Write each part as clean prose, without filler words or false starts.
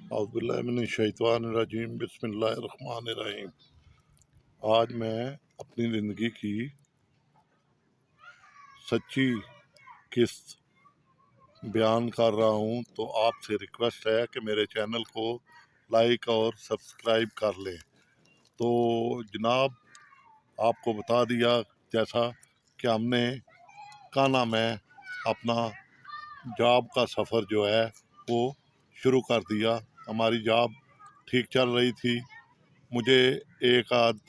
औज़ुबिल्लाहिमिनश्शैतानिर्रजीम बिस्मिल्लाहिर्रहमानिर्रहीम। आज मैं अपनी ज़िंदगी की सच्ची किस्त बयान कर रहा हूँ, तो आपसे रिक्वेस्ट है कि मेरे चैनल को लाइक और सब्सक्राइब कर लें। तो जनाब, आपको बता दिया जैसा कि हमने क्या नाम है अपना जॉब का सफ़र जो है वो शुरू कर दिया। हमारी जॉब ठीक चल रही थी। मुझे एक आध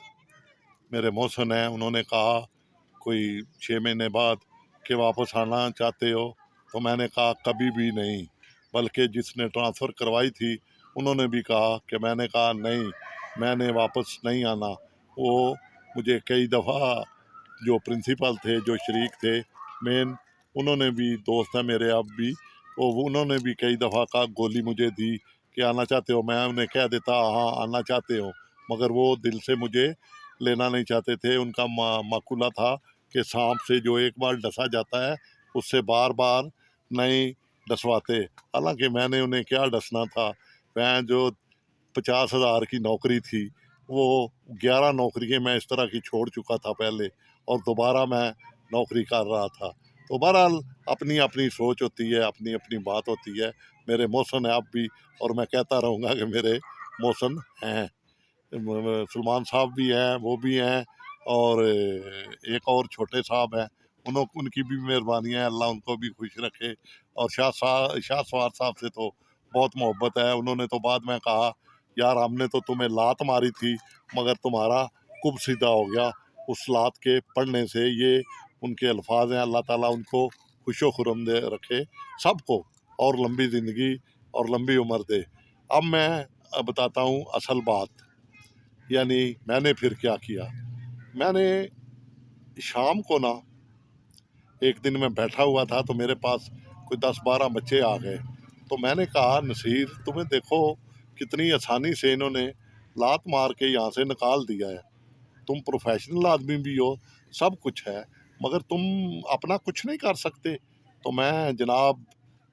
मेरे मौसन हैं, उन्होंने कहा कोई 6 महीने बाद कि वापस आना चाहते हो, तो मैंने कहा कभी भी नहीं। बल्कि जिसने ट्रांसफ़र करवाई थी उन्होंने भी कहा कि मैंने कहा नहीं, मैंने वापस नहीं आना। वो मुझे कई दफ़ा जो प्रिंसिपल थे, जो शरीक थे मेन, उन्होंने भी, दोस्त हैं मेरे अब भी, वो उन्होंने भी कई दफ़ा का गोली मुझे दी कि आना चाहते हो। मैं उन्हें कह देता हाँ आना चाहते हो, मगर वो दिल से मुझे लेना नहीं चाहते थे। उनका मकूला था कि सांप से जो एक बार डसा जाता है उससे बार बार नहीं डसवाते। हालांकि मैंने उन्हें क्या डसना था। मैं जो 50,000 की नौकरी थी, वो 11 नौकरियाँ मैं इस तरह की छोड़ चुका था पहले, और दोबारा मैं नौकरी कर रहा था। तो बहरहाल अपनी अपनी सोच होती है, अपनी अपनी बात होती है। मेरे मौसन है आप भी, और मैं कहता रहूँगा कि मेरे मौसन हैं। सलमान साहब भी हैं, वो भी हैं, और एक और छोटे साहब हैं, उनकी भी मेहरबानी है, अल्लाह उनको भी खुश रखे। और शाह सवार साहब से तो बहुत मोहब्बत है। उन्होंने तो बाद में कहा यार हमने तो तुम्हें लात मारी थी, मगर तुम्हारा कुब सीधा हो गया उस लात के पढ़ने से। ये उनके अल्फाज हैं। अल्लाह ताला उनको खुशो खुरम दे रखे सबको, और लंबी ज़िंदगी और लंबी उम्र दे। अब मैं बताता हूँ असल बात, यानी मैंने फिर क्या किया। मैंने शाम को ना, एक दिन मैं बैठा हुआ था तो मेरे पास कोई 10-12 बच्चे आ गए। तो मैंने कहा नसीर, तुम्हें देखो कितनी आसानी से इन्होंने लात मार के यहाँ से निकाल दिया है। तुम प्रोफेशनल आदमी भी हो, सब कुछ है, मगर तुम अपना कुछ नहीं कर सकते। तो मैं जनाब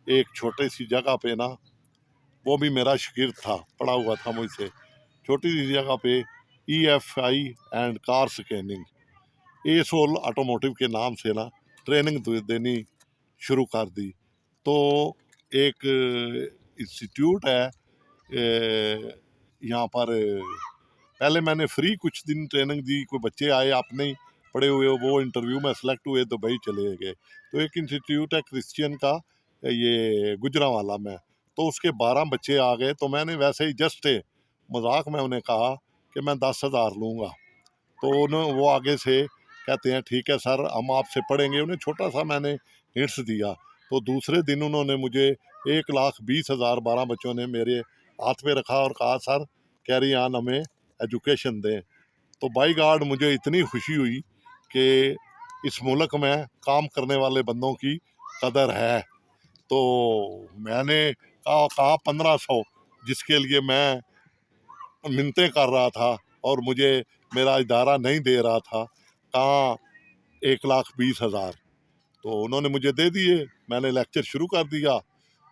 एक छोटी सी जगह पे ना, वो भी मेरा शागिर्द था, पढ़ा हुआ था मुझसे, छोटी सी जगह पे EFI and car scanning, asshole automotive के नाम से ना ट्रेनिंग देनी शुरू कर दी। तो एक इंस्टीट्यूट है यहाँ पर। पहले मैंने फ्री कुछ दिन ट्रेनिंग दी, कोई बच्चे आए अपने ही पढ़े हुए, वो इंटरव्यू में सेलेक्ट हुए, दुबई चले गए। तो एक इंस्टीट्यूट है क्रिश्चियन का, ये गुजरांवाला में, तो उसके 12 बच्चे आ गए। तो मैंने वैसे ही जस्ट मजाक में उन्हें कहा कि मैं 10,000 लूँगा। तो उन्होंने, वो आगे से कहते हैं ठीक है सर हम आपसे पढ़ेंगे। उन्हें छोटा सा मैंने हिंट्स दिया। तो दूसरे दिन उन्होंने मुझे 1,20,000 12 बच्चों ने मेरे हाथ पे रखा और कहा सर कैरी ऑन, हमें एजुकेशन दें। तो बाई गॉड मुझे इतनी खुशी हुई कि इस मुल्क में काम करने वाले बंदों की कदर है। तो मैंने कहा 1500, जिसके लिए मैं मिन्नतें कर रहा था और मुझे मेरा इदारा नहीं दे रहा था, कहाँ 1,20,000। तो उन्होंने मुझे दे दिए। मैंने लेक्चर शुरू कर दिया।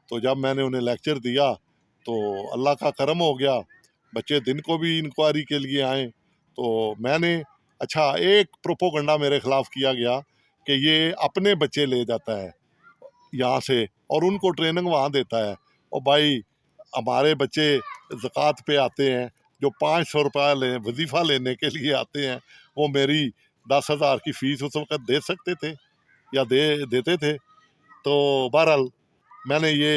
तो जब मैंने उन्हें लेक्चर दिया तो अल्लाह का करम हो गया, बच्चे दिन को भी इंक्वायरी के लिए आए। तो मैंने, अच्छा, एक प्रोपोगंडा मेरे खिलाफ किया गया कि ये अपने बच्चे ले जाता है यहाँ से और उनको ट्रेनिंग वहाँ देता है। और भाई हमारे बच्चे ज़कात पे आते हैं, जो 500 रुपया वजीफ़ा लेने के लिए आते हैं, वो मेरी 10,000 की फ़ीस उस वक़्त दे सकते थे या देते थे। तो बहरहाल मैंने ये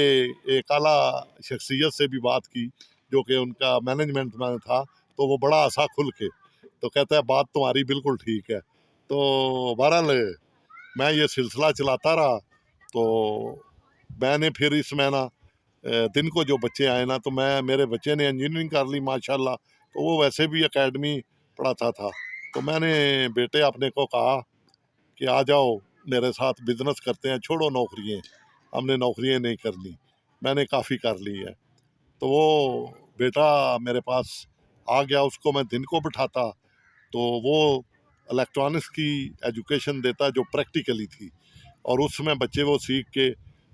एक आला शख्सियत से भी बात की, जो कि उनका मैनेजमेंट में था। तो वो बड़ा हंसा खुल के, तो कहता है बात तुम्हारी बिल्कुल ठीक है। तो बहरहाल मैं ये सिलसिला चलाता रहा। तो मैंने फिर इसमें ना दिन को जो बच्चे आए ना, तो मेरे बच्चे ने इंजीनियरिंग कर ली माशाल्लाह। तो वो वैसे भी एकेडमी पढ़ाता था। तो मैंने बेटे अपने को कहा कि आ जाओ मेरे साथ बिजनेस करते हैं, छोड़ो नौकरियाँ, हमने नौकरियाँ नहीं करनी, मैंने काफ़ी कर ली है। तो वो बेटा मेरे पास आ गया, उसको मैं दिन को बिठाता। तो वो इलेक्ट्रॉनिक्स की एजुकेशन देता जो प्रैक्टिकली थी, और उसमें बच्चे वो सीख के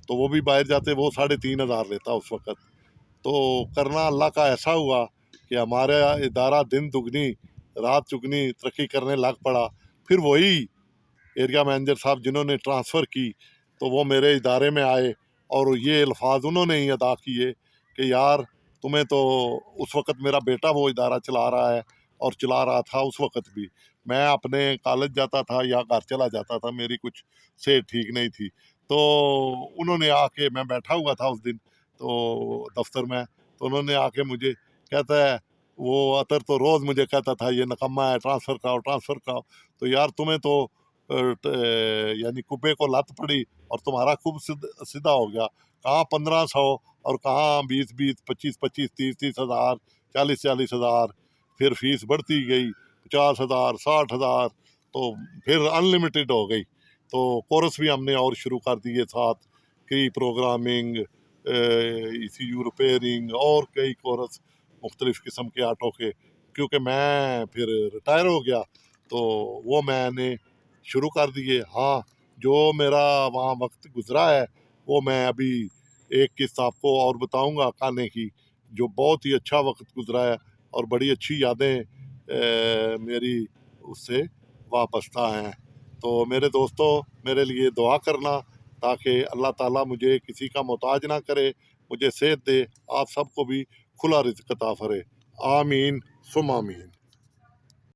तो वो भी बाहर जाते। वो 3,500 लेता उस वक़्त। तो करना अल्लाह का ऐसा हुआ कि हमारा इदारा दिन दुगनी रात चुगनी तरक्की करने लग पड़ा। फिर वही एरिया मैनेजर साहब जिन्होंने ट्रांसफ़र की, तो वो मेरे इदारे में आए और ये अल्फाज उन्होंने ही अदा किए कि यार तुम्हें तो, उस वक़्त मेरा बेटा वो इदारा चला रहा है और चला रहा था उस वक़्त भी। मैं अपने कॉलेज जाता था या घर चला जाता था, मेरी कुछ सेहत ठीक नहीं थी। तो उन्होंने आके, मैं बैठा हुआ था उस दिन तो दफ़्तर में, तो उन्होंने आके मुझे कहता है, वो अतर तो रोज़ मुझे कहता था ये निकम्मा है, ट्रांसफ़र कराओ, ट्रांसफ़र कराओ। तो यार तुम्हें तो यानी कुब्बे को लत पड़ी और तुम्हारा खूब सीधा हो गया। कहाँ 1500 और कहाँ 20-20, 25-25, 30-30 हज़ार, 40-40 हज़ार, फिर फीस बढ़ती गई 50 हज़ार, 60 हज़ार, तो फिर अनलिमिटेड हो गई। तो कोर्स भी हमने और शुरू कर दिए साथ, कई प्रोग्रामिंग, ECU रिपेयरिंग और कई कोर्स मुख्तलिफ़ किस्म के ऑटो के। क्योंकि मैं फिर रिटायर हो गया तो वो मैंने शुरू कर दिए। हाँ, जो मेरा वहाँ वक़्त गुज़रा है वो मैं अभी एक किस्त आपको और बताऊँगा खाने की, जो बहुत ही अच्छा वक़्त गुज़रा है और बड़ी अच्छी यादें मेरी उससे वाबस्ता हैं। तो मेरे दोस्तों, मेरे लिए दुआ करना ताकि अल्लाह ताला मुझे किसी का मोहताज ना करे, मुझे सेहत दे, आप सबको भी खुला रिज़्क अता फरे। आमीन सुम्मा आमीन।